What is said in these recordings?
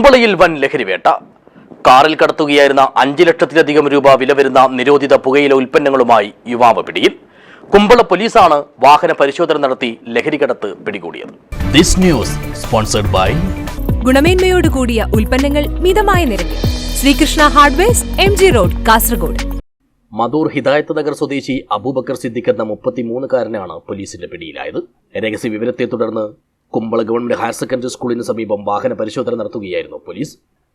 കുമ്പളയിൽ വൻ ലഹരിവേട്ട. കാറിൽ കടത്തുകയായിരുന്ന 5 ലക്ഷത്തിലധികം രൂപ വില വരുന്ന നിരോധിത പുകയില ഉൽപ്പന്നങ്ങളുമായി യുവാവ് പിടിയിൽ. കുമ്പള പോലീസാണ് വാഹന പരിശോധന നടത്തി ലഹരിക്കടത്ത് പിടികൂടിയത്. ദിസ് ന്യൂസ് സ്പോൺസർഡ് ബൈ ഗുണമേന്മയോട് കൂടിയ ഉൽപ്പന്നങ്ങൾ മിതമായ നിരക്കിൽ Sreekrishna hardwares, MG road, Kasaragod. Madhur Hidayath Nagar സ്വദേശി അബൂബക്കർ സിദ്ദിഖ് എന്ന 33-കാരനാണ് പോലീസിന്റെ പിടിയിലായത്. രഹസ്യ വിവരത്തെ തുടർന്ന് കുമ്പള ഗവൺമെന്റ് ഹയർ സെക്കൻഡറി സ്കൂളിന് സമീപം വാഹന പരിശോധന നടത്തുകയായിരുന്നു പോലീസ്.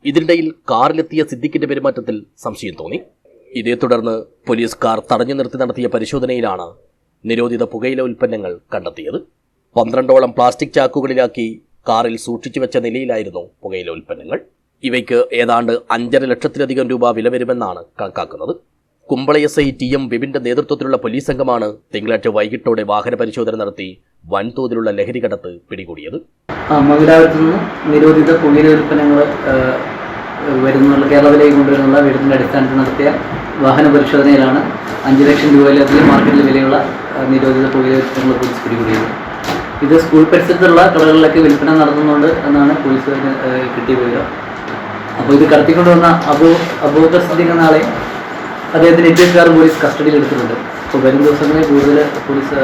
ഇതിനിടയിൽ കാറിലെത്തിയ സിദ്ദിഖിന്റെ പെരുമാറ്റത്തിൽ സംശയം തോന്നി. ഇതേ തുടർന്ന് പോലീസ് കാർ തടഞ്ഞു നിർത്തി നടത്തിയ പരിശോധനയിലാണ് നിരോധിത പുകയില ഉൽപ്പന്നങ്ങൾ കണ്ടെത്തിയത്. 12ഓളം പ്ലാസ്റ്റിക് ചാക്കുകളിലാക്കി കാറിൽ സൂക്ഷിച്ചു വെച്ച നിലയിലായിരുന്നു പുകയില ഉൽപ്പന്നങ്ങൾ. ഇവയ്ക്ക് ഏതാണ്ട് 5.5 ലക്ഷത്തിലധികം രൂപ വില വരുമെന്നാണ് കണക്കാക്കുന്നത്. കുമ്പള SI TM ബിബിന്റെ നേതൃത്വത്തിലുള്ള പോലീസ് സംഘമാണ് തിങ്കളാഴ്ച വൈകിട്ടോടെ വാഹന പരിശോധന നടത്തി വൻതോതിലുള്ള ലഹരിക്കടത്ത് പിടികൂടിയത്. മംഗലാപുരത്തു നിന്ന് നിരോധിത പുകയില ഉൽപ്പന്നങ്ങൾ വരുന്നുള്ള കേരളത്തിലേക്ക് കൊണ്ടുവരുന്നുള്ള വിവരത്തിൻ്റെ അടിസ്ഥാനത്തിൽ നടത്തിയ വാഹന പരിശോധനയിലാണ് 5 ലക്ഷം രൂപയിലധികം മാർക്കറ്റിൽ വിലയുള്ള നിരോധിത പുകയില ഉൽപ്പന്നങ്ങൾ പോലീസ് പിടികൂടിയത്. ഇത് സ്കൂൾ പരിസരത്തുള്ള കടകളിലൊക്കെ വിൽപ്പന നടത്തുന്നുണ്ട് എന്നാണ് പോലീസ് കിട്ടിയ വിവരം. അപ്പോൾ ഇത് കടത്തിക്കൊണ്ടുവന്ന അബൂബക്കർ സിദ്ദിഖ് എന്ന ആളെ അദ്ദേഹത്തിന് 8 കാർ പോലീസ് കസ്റ്റഡിയിൽ എടുത്തിട്ടുണ്ട്. അപ്പോൾ വരും ദിവസങ്ങളിൽ കൂടുതൽ പോലീസ്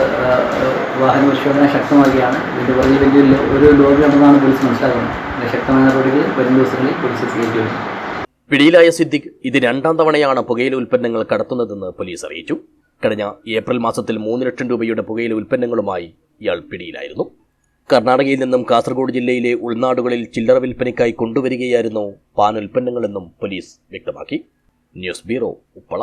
വാഹന പരിശോധന ശക്തമാക്കിയാണ്. ഇതിൻ്റെ പുറകിൽ വലിയ ഒരു ലോബി ഉണ്ടെന്നാണ് പോലീസ് മനസ്സിലാക്കുന്നത്. ശക്തമായ നടപടികൾ വരും ദിവസങ്ങളിൽ പോലീസ് സ്വീകരിച്ചു വരും. പിടിയിലായ സിദ്ദിഖ് ഇത് 2ാം തവണയാണ് പുകയില ഉൽപ്പന്നങ്ങൾ കടത്തുന്നതെന്ന് പോലീസ് അറിയിച്ചു. കഴിഞ്ഞ ഏപ്രിൽ മാസത്തിൽ 3 ലക്ഷം രൂപയുടെ പുകയില ഉൽപ്പന്നങ്ങളുമായി ഇയാൾ പിടിയിലായിരുന്നു. കർണാടകയിൽ നിന്നും കാസർഗോഡ് ജില്ലയിലെ ഉൾനാടുകളിൽ ചില്ലറ വിൽപ്പനയ്ക്കായി കൊണ്ടുവരികയായിരുന്നു പാൻ ഉൽപ്പന്നങ്ങളെന്നും പോലീസ് വ്യക്തമാക്കി. News bureau, Uppala.